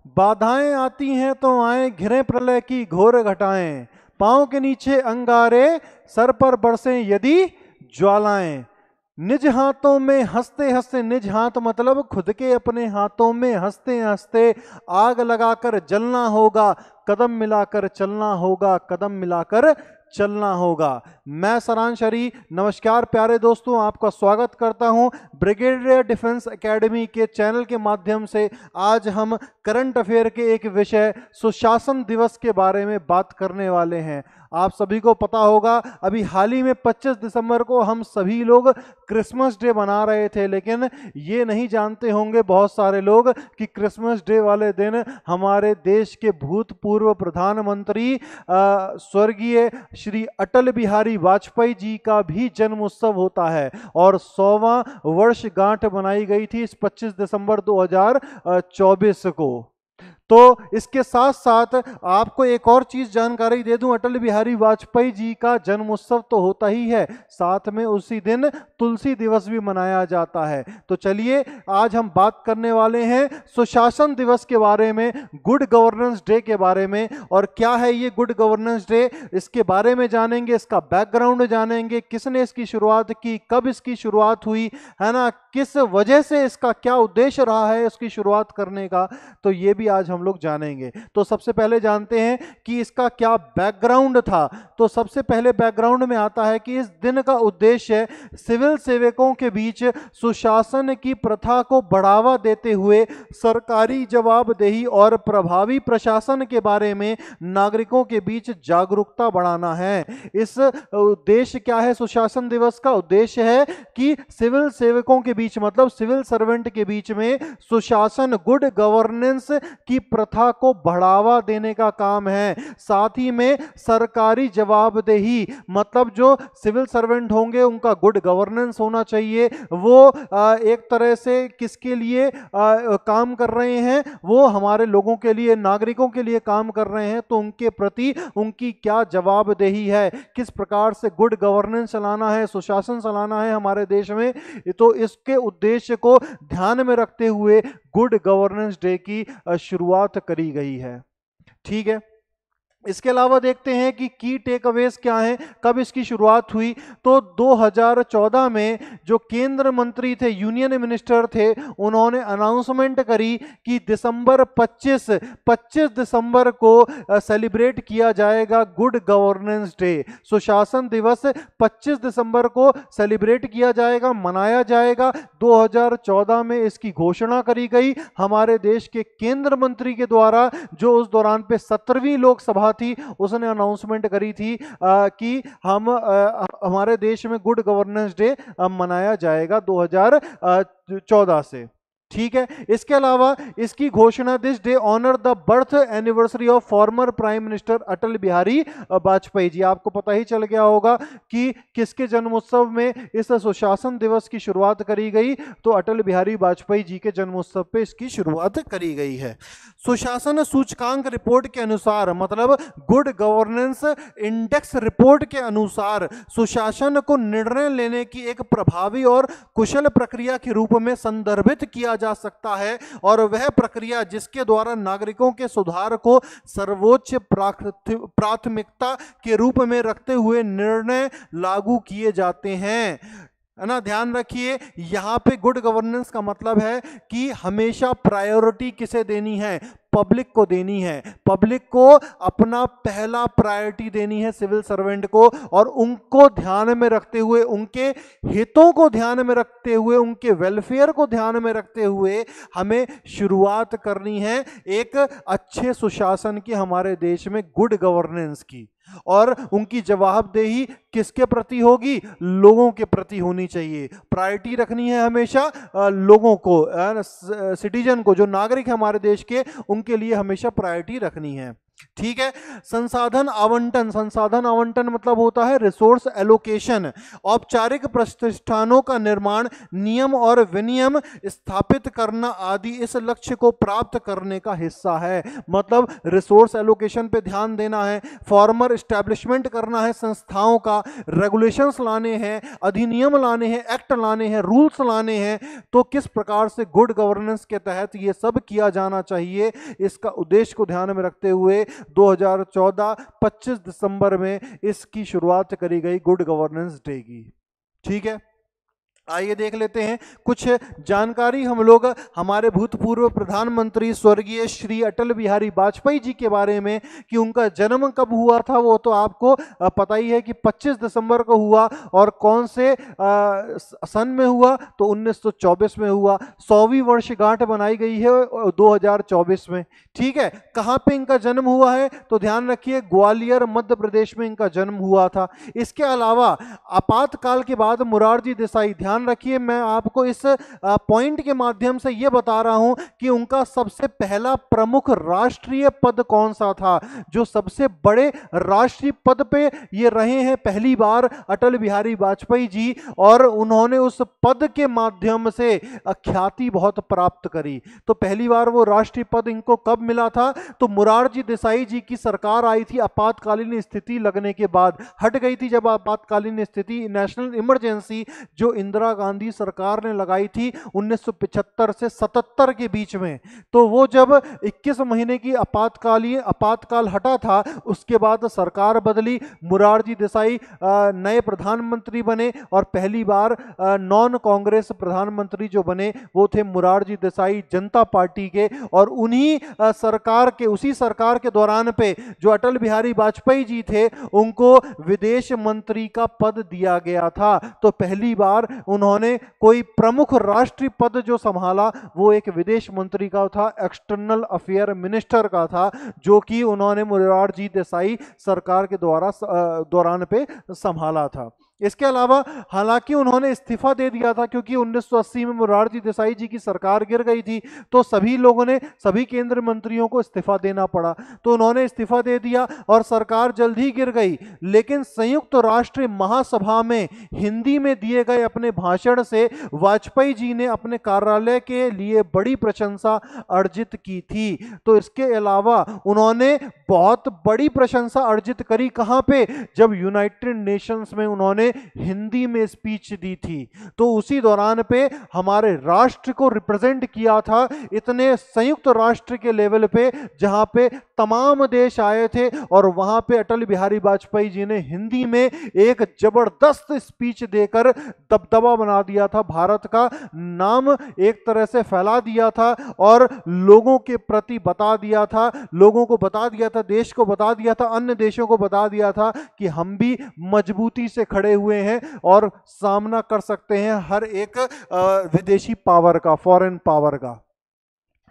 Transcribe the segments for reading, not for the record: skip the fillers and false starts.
बाधाएं आती हैं तो आए घिरे प्रलय की घोर घटाएं, पांव के नीचे अंगारे, सर पर बरसें यदि ज्वालाएं। निज हाथों में हंसते हंसते, निज हाथ मतलब खुद के अपने हाथों में हंसते हंसते आग लगाकर जलना होगा, कदम मिलाकर चलना होगा, कदम मिलाकर चलना होगा। मैं सरांश हरी, नमस्कार प्यारे दोस्तों, आपका स्वागत करता हूं ब्रिगेडियर डिफेंस एकेडमी के चैनल के माध्यम से। आज हम करंट अफेयर के एक विषय सुशासन दिवस के बारे में बात करने वाले हैं। आप सभी को पता होगा, अभी हाल ही में 25 दिसंबर को हम सभी लोग क्रिसमस डे मना रहे थे, लेकिन ये नहीं जानते होंगे बहुत सारे लोग कि क्रिसमस डे वाले दिन हमारे देश के भूतपूर्व प्रधानमंत्री स्वर्गीय श्री अटल बिहारी वाजपेयी जी का भी जन्म उत्सव होता है और 100वां वर्षगांठ बनाई गई थी इस 25 दिसंबर 2024 को। तो इसके साथ साथ आपको एक और चीज जानकारी दे दूं, अटल बिहारी वाजपेयी जी का जन्म उत्सव तो होता ही है, साथ में उसी दिन तुलसी दिवस भी मनाया जाता है। तो चलिए आज हम बात करने वाले हैं सुशासन दिवस के बारे में, गुड गवर्नेंस डे के बारे में। और क्या है ये गुड गवर्नेंस डे, इसके बारे में जानेंगे, इसका बैकग्राउंड जानेंगे, किसने इसकी शुरुआत की, कब इसकी शुरुआत हुई है ना, किस वजह से, इसका क्या उद्देश्य रहा है इसकी शुरुआत करने का, तो ये भी आज हम लोग जानेंगे। तो सबसे पहले जानते हैं कि इसका क्या बैकग्राउंड था। तो सबसे पहले बैकग्राउंड में आता है कि इस दिन का उद्देश्य सिविल सेवकों के बीच सुशासन की प्रथा को बढ़ावा देते हुए सरकारी जवाबदेही और प्रभावी प्रशासन के बारे में नागरिकों के बीच जागरूकता बढ़ाना है। इस उद्देश्य क्या है सुशासन दिवस का? उद्देश्य है कि सिविल सेवकों के बीच मतलब सिविल सर्वेंट के बीच में सुशासन, गुड गवर्नेंस की प्रथा को बढ़ावा देने का काम है। साथ ही में सरकारी जवाबदेही मतलब जो सिविल सर्वेंट होंगे उनका गुड गवर्नेंस होना चाहिए। वो एक तरह से किसके लिए काम कर रहे हैं? वो हमारे लोगों के लिए, नागरिकों के लिए काम कर रहे हैं, तो उनके प्रति उनकी क्या जवाबदेही है, किस प्रकार से गुड गवर्नेंस चलाना है, सुशासन चलाना है हमारे देश में। तो इसके उद्देश्य को ध्यान में रखते हुए गुड गवर्नेंस डे की शुरुआत करी गई है। ठीक है, इसके अलावा देखते हैं कि की टेक अवेज क्या है, कब इसकी शुरुआत हुई। तो 2014 में जो केंद्र मंत्री थे, यूनियन मिनिस्टर थे, उन्होंने अनाउंसमेंट करी कि दिसंबर 25 दिसंबर को सेलिब्रेट किया जाएगा गुड गवर्नेंस डे। सुशासन दिवस 25 दिसंबर को सेलिब्रेट किया जाएगा, मनाया जाएगा। 2014 में इसकी घोषणा करी गई हमारे देश के केंद्र मंत्री के द्वारा, जो उस दौरान पे 17वीं लोकसभा थी, उसने अनाउंसमेंट करी थी कि हम हमारे देश में गुड गवर्नेंस डे मनाया जाएगा 2014 से। ठीक है, इसके अलावा इसकी घोषणा, this day honour the birth anniversary of former prime minister Atal Bihari Vajpayee ji. आपको पता ही चल गया होगा कि किसके जन्मोत्सव में इस सुशासन दिवस की शुरुआत करी गई, तो अटल बिहारी वाजपेयी जी के जन्मोत्सव पे इसकी शुरुआत करी गई है। सुशासन सूचकांक रिपोर्ट के अनुसार मतलब गुड गवर्नेंस इंडेक्स रिपोर्ट के अनुसार सुशासन को निर्णय लेने की एक प्रभावी और कुशल प्रक्रिया के रूप में संदर्भित किया जा सकता है, और वह प्रक्रिया जिसके द्वारा नागरिकों के सुधार को सर्वोच्च प्राथमिकता के रूप में रखते हुए निर्णय लागू किए जाते हैं, है ना। ध्यान रखिए, यहां पे गुड गवर्नेंस का मतलब है कि हमेशा प्रायोरिटी किसे देनी है? पब्लिक को देनी है। पब्लिक को अपना पहला प्रायोरिटी देनी है, सिविल सर्वेंट को, और उनको ध्यान में रखते हुए, उनके हितों को ध्यान में रखते हुए, उनके वेलफेयर को ध्यान में रखते हुए हमें शुरुआत करनी है एक अच्छे सुशासन की हमारे देश में, गुड गवर्नेंस की। और उनकी जवाबदेही किसके प्रति होगी? लोगों के प्रति होनी चाहिए। प्रायोरिटी रखनी है हमेशा लोगों को, सिटीजन को, जो नागरिक है हमारे देश के, उनके लिए हमेशा प्रायोरिटी रखनी है। ठीक है। संसाधन आवंटन, संसाधन आवंटन मतलब होता है रिसोर्स एलोकेशन। औपचारिक प्रतिष्ठानों का निर्माण, नियम और विनियम स्थापित करना आदि इस लक्ष्य को प्राप्त करने का हिस्सा है। मतलब रिसोर्स एलोकेशन पे ध्यान देना है, फॉर्मर एस्टैब्लिशमेंट करना है संस्थाओं का, रेगुलेशंस लाने हैं, अधिनियम लाने हैं, एक्ट लाने हैं, रूल्स लाने हैं। तो किस प्रकार से गुड गवर्नेंस के तहत ये सब किया जाना चाहिए, इसका उद्देश्य को ध्यान में रखते हुए 2014 25 दिसंबर में इसकी शुरुआत करी गई गुड गवर्नेंस डे की। ठीक है, आइए देख लेते हैं कुछ जानकारी हम लोग हमारे भूतपूर्व प्रधानमंत्री स्वर्गीय श्री अटल बिहारी वाजपेयी जी के बारे में, कि उनका जन्म कब हुआ था वो तो आपको पता ही है कि 25 दिसंबर को हुआ, और कौन से सन में हुआ, तो 1924 में हुआ। 100वीं वर्षगांठ बनाई गई है 2024 में। ठीक है, कहाँ पे इनका जन्म हुआ है, तो ध्यान रखिए ग्वालियर मध्य प्रदेश में इनका जन्म हुआ था। इसके अलावा आपातकाल के बाद मोरारजी देसाई, ध्यान रखिए मैं आपको इस पॉइंट के माध्यम से यह बता रहा हूं कि उनका सबसे पहला प्रमुख राष्ट्रीय पद कौन सा था। जो सबसे बड़े राष्ट्रीय पद पे ये रहे हैं पहली बार अटल बिहारी वाजपेयी जी, और उन्होंने उस पद के माध्यम से ख्याति बहुत प्राप्त करी। तो पहली बार वो राष्ट्रीय पद इनको कब मिला था, तो मोरारजी देसाई जी की सरकार आई थी आपातकालीन स्थिति लगने के बाद, हट गई थी जब आपातकालीन स्थिति, नेशनल इमरजेंसी जो इंदिरा गांधी सरकार ने लगाई थी 1975 से 77 के बीच में। तो वो जब 21 महीने की आपातकाल हटा था, उसके बाद सरकार बदली, मोरारजी देसाई नए प्रधानमंत्री बने, और पहली बार नॉन कांग्रेस प्रधानमंत्री जो बने वो थे मोरारजी देसाई जनता पार्टी के। और उन्हीं सरकार के, उसी सरकार के दौरान पे जो अटल बिहारी वाजपेयी जी थे उनको विदेश मंत्री का पद दिया गया था। तो पहली बार उन्होंने कोई प्रमुख राष्ट्रीय पद जो संभाला वो एक विदेश मंत्री का था, एक्सटर्नल अफेयर मिनिस्टर का था, जो कि उन्होंने मोरारजी देसाई सरकार के दौरान पे संभाला था। इसके अलावा हालांकि उन्होंने इस्तीफा दे दिया था, क्योंकि 1980 में मोरारजी देसाई जी की सरकार गिर गई थी, तो सभी लोगों ने, सभी केंद्रीय मंत्रियों को इस्तीफा देना पड़ा। तो उन्होंने इस्तीफा दे दिया और सरकार जल्द ही गिर गई। लेकिन संयुक्त राष्ट्र महासभा में हिंदी में दिए गए अपने भाषण से वाजपेयी जी ने अपने कार्यालय के लिए बड़ी प्रशंसा अर्जित की थी। तो इसके अलावा उन्होंने बहुत बड़ी प्रशंसा अर्जित करी कहां पे, जब यूनाइटेड नेशंस में उन्होंने हिंदी में स्पीच दी थी। तो उसी दौरान पे हमारे राष्ट्र को रिप्रेजेंट किया था इतने संयुक्त राष्ट्र के लेवल पे, जहां पे तमाम देश आए थे, और वहां पे अटल बिहारी वाजपेयी जी ने हिंदी में एक जबरदस्त स्पीच देकर दबदबा बना दिया था, भारत का नाम एक तरह से फैला दिया था, और लोगों के प्रति बता दिया था, लोगों को बता दिया था, देश को बता दिया था, अन्य देशों को बता दिया था कि हम भी मजबूती से खड़े हुए हैं और सामना कर सकते हैं हर एक विदेशी पावर का, फॉरेन पावर का।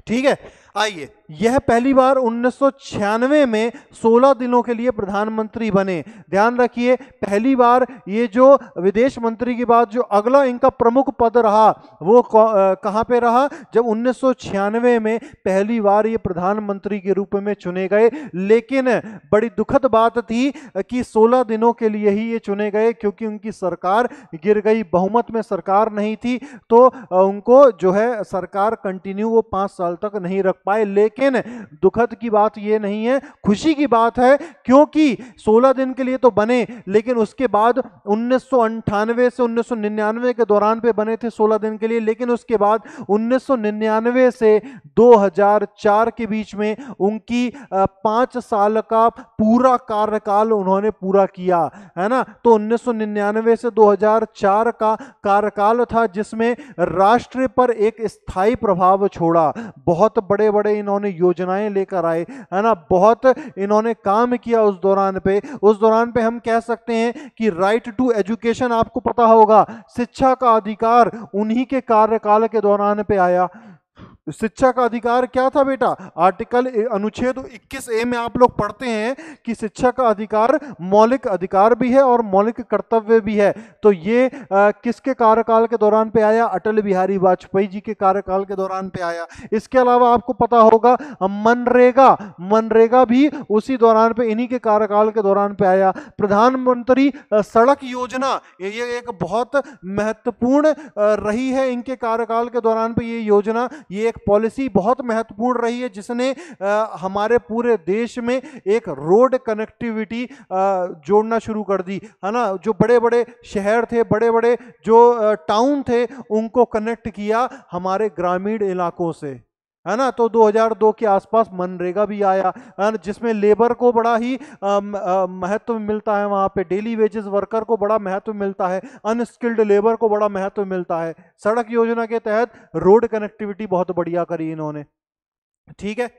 ठीक है, आइए, यह पहली बार 1996 में 16 दिनों के लिए प्रधानमंत्री बने। ध्यान रखिए, पहली बार ये जो विदेश मंत्री के बाद जो अगला इनका प्रमुख पद रहा वो कहां पे रहा, जब 1996 में पहली बार ये प्रधानमंत्री के रूप में चुने गए। लेकिन बड़ी दुखद बात थी कि 16 दिनों के लिए ही ये चुने गए, क्योंकि उनकी सरकार गिर गई, बहुमत में सरकार नहीं थी, तो उनको जो है सरकार कंटिन्यू वो 5 साल तक नहीं रख पाए। लेकिन दुखद की बात यह नहीं है, खुशी की बात है, क्योंकि 16 दिन के लिए तो बने, लेकिन उसके बाद 1998 से 1999 के दौरान पे बने थे 16 दिन के लिए, लेकिन उसके बाद 1999 से 2004 के बीच में उनकी 5 साल का पूरा कार्यकाल उन्होंने पूरा किया, है ना। तो 1999 से 2004 का कार्यकाल था, जिसमें राष्ट्र पर एक स्थायी प्रभाव छोड़ा। बहुत बड़े बड़े इन्होंने योजनाएं लेकर आए, है ना, बहुत इन्होंने काम किया उस दौरान पे। उस दौरान पे हम कह सकते हैं कि राइट टू एजुकेशन, आपको पता होगा, शिक्षा का अधिकार उन्हीं के कार्यकाल के दौरान पे आया। शिक्षा का अधिकार क्या था बेटा? आर्टिकल अनुच्छेद 21A में आप लोग पढ़ते हैं कि शिक्षा का अधिकार मौलिक अधिकार भी है और मौलिक कर्तव्य भी है। तो ये किसके कार्यकाल के दौरान पे आया? अटल बिहारी वाजपेयी जी के कार्यकाल के दौरान पे आया। इसके अलावा आपको पता होगा मनरेगा भी उसी दौरान पे, इन्हीं के कार्यकाल के दौरान पे आया। प्रधानमंत्री सड़क योजना, ये एक बहुत महत्वपूर्ण रही है इनके कार्यकाल के दौरान पे। ये योजना, ये एक पॉलिसी बहुत महत्वपूर्ण रही है जिसने हमारे पूरे देश में एक रोड कनेक्टिविटी जोड़ना शुरू कर दी, है ना। जो बड़े बड़े शहर थे, बड़े बड़े जो टाउन थे, उनको कनेक्ट किया हमारे ग्रामीण इलाकों से, है ना। तो 2002 के आसपास मनरेगा भी आया, जिसमें लेबर को बड़ा ही महत्व मिलता है। वहाँ पे डेली वेजेस वर्कर को बड़ा महत्व मिलता है, अनस्किल्ड लेबर को बड़ा महत्व मिलता है। सड़क योजना के तहत रोड कनेक्टिविटी बहुत बढ़िया करी इन्होंने, ठीक है।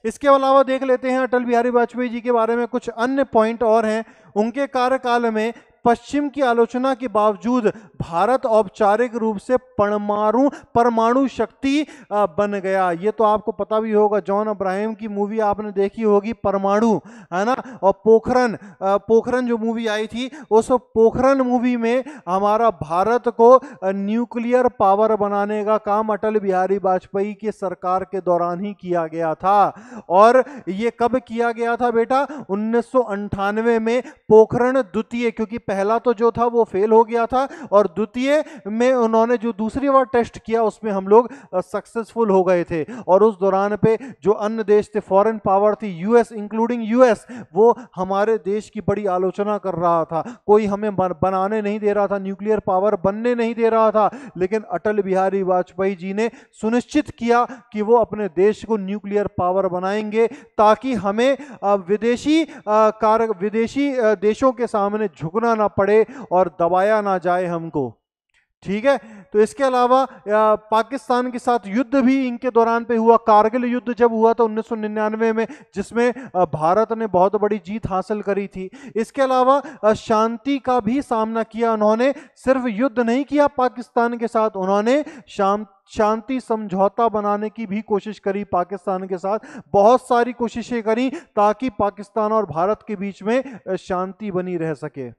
इसके अलावा देख लेते हैं अटल बिहारी वाजपेयी जी के बारे में कुछ अन्य पॉइंट और हैं। उनके कार्यकाल में पश्चिम की आलोचना के बावजूद भारत औपचारिक रूप से परमाणु शक्ति बन गया। ये तो आपको पता भी होगा, जॉन अब्राहम की मूवी आपने देखी होगी परमाणु, है ना। और पोखरन जो मूवी आई थी, उस पोखरन मूवी में हमारा भारत को न्यूक्लियर पावर बनाने का काम अटल बिहारी वाजपेयी की सरकार के दौरान ही किया गया था। और ये कब किया गया था बेटा? 1998 में पोखरण द्वितीय, क्योंकि पहला तो जो था वो फेल हो गया था, और द्वितीय में उन्होंने जो दूसरी बार टेस्ट किया उसमें हम लोग सक्सेसफुल हो गए थे। और उस दौरान पे जो अन्य देश थे, फॉरेन पावर थी, यूएस इंक्लूडिंग यूएस, वो हमारे देश की बड़ी आलोचना कर रहा था। कोई हमें बनाने नहीं दे रहा था, न्यूक्लियर पावर बनने नहीं दे रहा था। लेकिन अटल बिहारी वाजपेयी जी ने सुनिश्चित किया कि वो अपने देश को न्यूक्लियर पावर बनाएंगे, ताकि हमें विदेशी देशों के सामने झुकना ना पड़े और दबाया ना जाए हमको, ठीक है। तो इसके अलावा पाकिस्तान के साथ युद्ध भी इनके दौरान पे हुआ। कारगिल युद्ध जब हुआ था 1999 में, जिसमें भारत ने बहुत बड़ी जीत हासिल करी थी। इसके अलावा शांति का भी सामना किया उन्होंने, सिर्फ युद्ध नहीं किया पाकिस्तान के साथ, उन्होंने शांति समझौता बनाने की भी कोशिश करी पाकिस्तान के साथ। बहुत सारी कोशिशें करी ताकि पाकिस्तान और भारत के बीच में शांति बनी रह सके,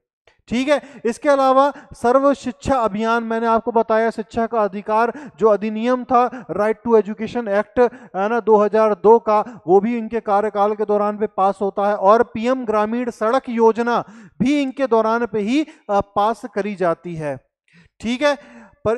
ठीक है। इसके अलावा सर्व शिक्षा अभियान, मैंने आपको बताया शिक्षा का अधिकार जो अधिनियम था, राइट टू एजुकेशन एक्ट, है ना, 2002 का, वो भी इनके कार्यकाल के दौरान पे पास होता है। और पीएम ग्रामीण सड़क योजना भी इनके दौरान पे ही पास करी जाती है, ठीक है। पर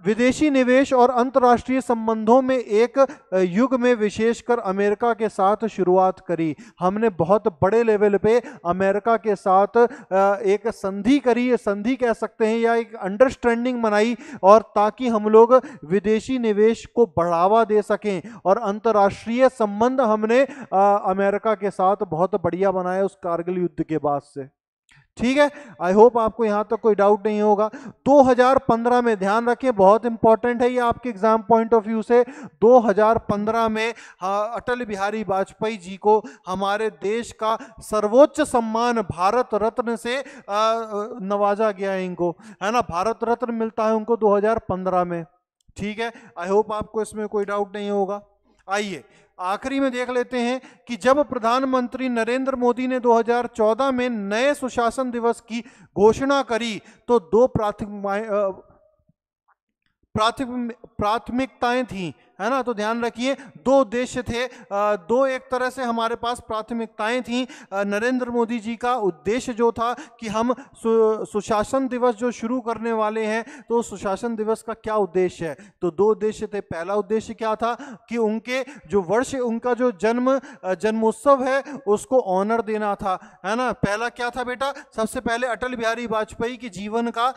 विदेशी निवेश और अंतर्राष्ट्रीय संबंधों में एक युग में विशेषकर अमेरिका के साथ शुरुआत करी। हमने बहुत बड़े लेवल पे अमेरिका के साथ एक संधि करी, संधि कह सकते हैं, या एक अंडरस्टैंडिंग बनाई, और ताकि हम लोग विदेशी निवेश को बढ़ावा दे सकें। और अंतर्राष्ट्रीय संबंध हमने अमेरिका के साथ बहुत बढ़िया बनाए उस कारगिल युद्ध के बाद से, ठीक है। आई होप आपको यहां तक कोई डाउट नहीं होगा। 2015 में, ध्यान रखें, बहुत इंपॉर्टेंट है ये आपके एग्जाम पॉइंट ऑफ व्यू से, 2015 में अटल बिहारी वाजपेयी जी को हमारे देश का सर्वोच्च सम्मान भारत रत्न से नवाजा गया है इनको, है ना। भारत रत्न मिलता है उनको 2015 में, ठीक है। आई होप आपको इसमें कोई डाउट नहीं होगा। आइए आखिरी में देख लेते हैं कि जब प्रधानमंत्री नरेंद्र मोदी ने 2014 में नए सुशासन दिवस की घोषणा करी, तो दो प्राथमिकताएं थी, है ना। तो ध्यान रखिए, दो उद्देश्य थे, दो एक तरह से हमारे पास प्राथमिकताएं थी। नरेंद्र मोदी जी का उद्देश्य जो था कि हम सुशासन दिवस जो शुरू करने वाले हैं, तो सुशासन दिवस का क्या उद्देश्य है? तो दो उद्देश्य थे। पहला उद्देश्य क्या था कि उनके जो वर्ष, उनका जो जन्मोत्सव है उसको ऑनर देना था, है ना। पहला क्या था बेटा? सबसे पहले अटल बिहारी वाजपेयी के जीवन का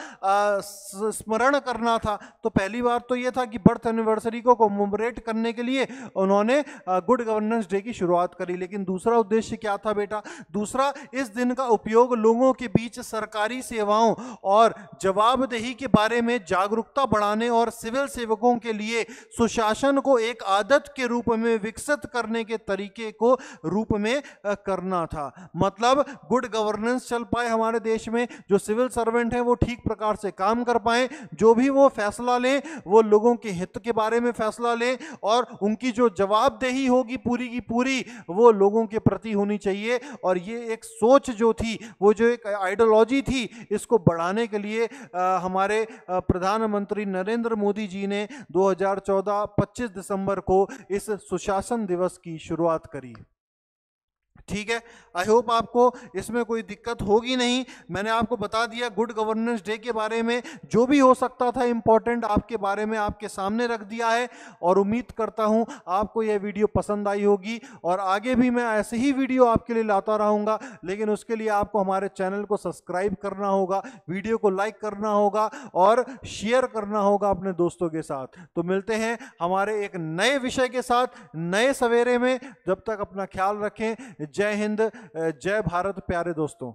स्मरण करना था। तो पहली बार तो यह था कि बर्थ एनिवर्सरी को कमेमोरेट करने के लिए उन्होंने गुड गवर्नेंस डे की शुरुआत करी। लेकिन दूसरा उद्देश्य क्या था बेटा? दूसरा, इस दिन का उपयोग लोगों के बीच सरकारी सेवाओं और जवाबदेही के बारे में जागरूकता बढ़ाने और सिविल सेवकों के लिए सुशासन को एक आदत के रूप में विकसित करने के तरीके को रूप में करना था। मतलब गुड गवर्नेंस चल पाए हमारे देश में, जो सिविल सर्वेंट हैं वो ठीक प्रकार से काम कर पाए, जो भी वो फैसला लें वो लोगों के हित के बारे में फैसला लें और उनकी जो जवाबदेही होगी पूरी की पूरी वो लोगों के प्रति होनी चाहिए। और ये एक सोच जो थी, वो जो एक आइडियोलॉजी थी, इसको बढ़ाने के लिए हमारे प्रधानमंत्री नरेंद्र मोदी जी ने 2014 25 दिसंबर को इस सुशासन दिवस की शुरुआत करी। ठीक है, आई होप आपको इसमें कोई दिक्कत होगी नहीं। मैंने आपको बता दिया गुड गवर्नेंस डे के बारे में, जो भी हो सकता था इंपॉर्टेंट आपके बारे में आपके सामने रख दिया है। और उम्मीद करता हूं आपको यह वीडियो पसंद आई होगी और आगे भी मैं ऐसे ही वीडियो आपके लिए लाता रहूंगा। लेकिन उसके लिए आपको हमारे चैनल को सब्सक्राइब करना होगा, वीडियो को लाइक करना होगा और शेयर करना होगा अपने दोस्तों के साथ। तो मिलते हैं हमारे एक नए विषय के साथ नए सवेरे में। जब तक अपना ख्याल रखें। जय हिंद, जय भारत प्यारे दोस्तों।